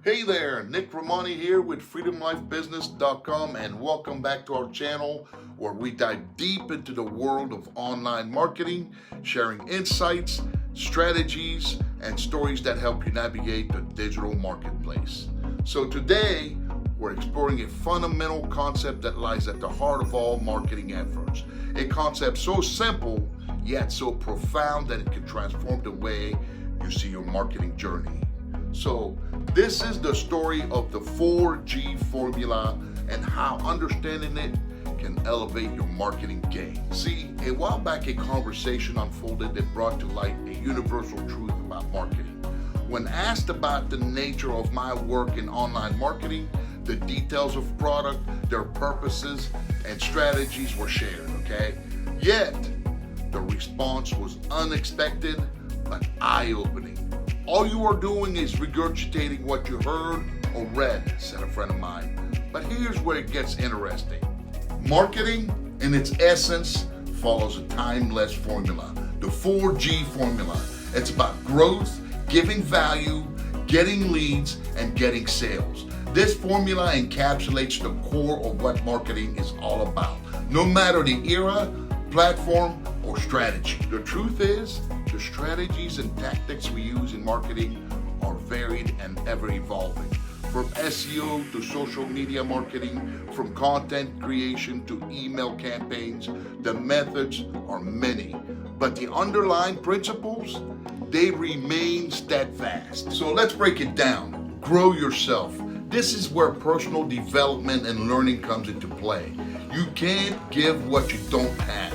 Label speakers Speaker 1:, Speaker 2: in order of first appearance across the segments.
Speaker 1: Hey there, Nick Rehmani here with freedomlifebusiness.com, and welcome back to our channel where we dive deep into the world of online marketing, sharing insights, strategies, and stories that help you navigate the digital marketplace. So today, we're exploring a fundamental concept that lies at the heart of all marketing efforts. A concept so simple, yet so profound that it can transform the way you see your marketing journey. So this is the story of the 4G formula and how understanding it can elevate your marketing game. See, a while back a conversation unfolded that brought to light a universal truth about marketing. When asked about the nature of my work in online marketing, the details of product, their purposes, and strategies were shared, okay? Yet, the response was unexpected but eye-opening. All you are doing is regurgitating what you heard or read, said a friend of mine. But here's where it gets interesting. Marketing, in its essence, follows a timeless formula, the 4G formula. It's about growth, giving value, getting leads, and getting sales. This formula encapsulates the core of what marketing is all about, no matter the era, platform, or strategy. The truth is, the strategies and tactics we use in marketing are varied and ever evolving. From SEO to social media marketing, from content creation to email campaigns, the methods are many. But the underlying principles, they remain steadfast. So let's break it down. Grow yourself. This is where personal development and learning comes into play. You can't give what you don't have.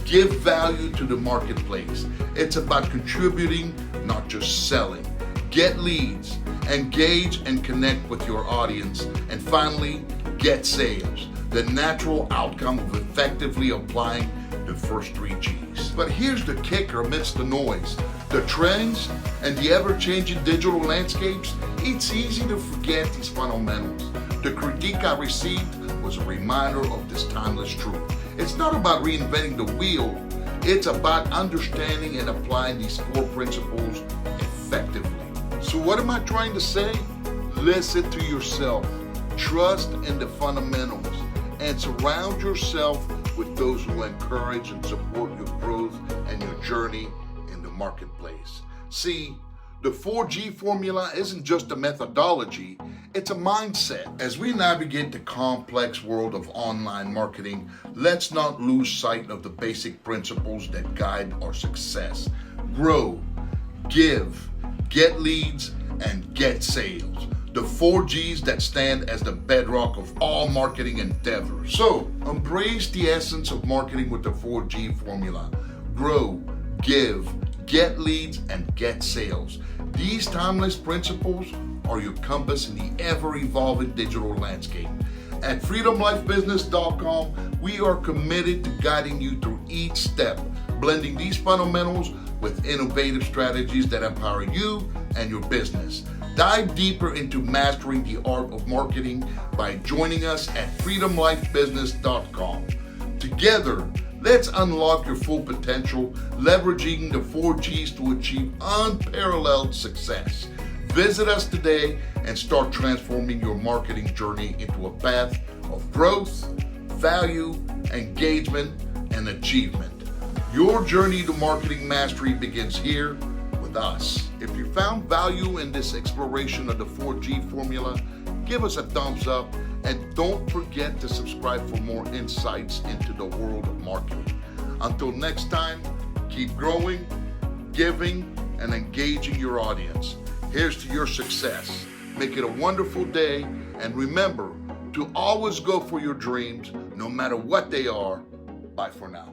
Speaker 1: Give value to the marketplace. It's about contributing, not just selling. Get leads, engage and connect with your audience, and finally, get sales, the natural outcome of effectively applying the first 3 G's. But here's the kicker amidst the noise, the trends, and the ever-changing digital landscapes. It's easy to forget these fundamentals. The critique I received was a reminder of this timeless truth. It's not about reinventing the wheel, it's about understanding and applying these core principles effectively. So what am I trying to say? Listen to yourself, trust in the fundamentals, and surround yourself with those who encourage and support your growth and your journey in the marketplace. See, the 4G formula isn't just a methodology, it's a mindset. As we navigate the complex world of online marketing, let's not lose sight of the basic principles that guide our success. Grow, give, get leads, and get sales. The 4 G's that stand as the bedrock of all marketing endeavors. So, embrace the essence of marketing with the 4G formula. Grow, give, get leads, and get sales. These timeless principles are your compass in the ever-evolving digital landscape. At freedomlifebusiness.com, we are committed to guiding you through each step, blending these fundamentals with innovative strategies that empower you and your business. Dive deeper into mastering the art of marketing by joining us at freedomlifebusiness.com. Together, let's unlock your full potential, leveraging the 4 G's to achieve unparalleled success. Visit us today and start transforming your marketing journey into a path of growth, value, engagement, and achievement. Your journey to marketing mastery begins here with us. If you found value in this exploration of the 4G formula, give us a thumbs up. And don't forget to subscribe for more insights into the world of marketing. Until next time, keep growing, giving, and engaging your audience. Here's to your success. Make it a wonderful day, and remember to always go for your dreams, no matter what they are. Bye for now.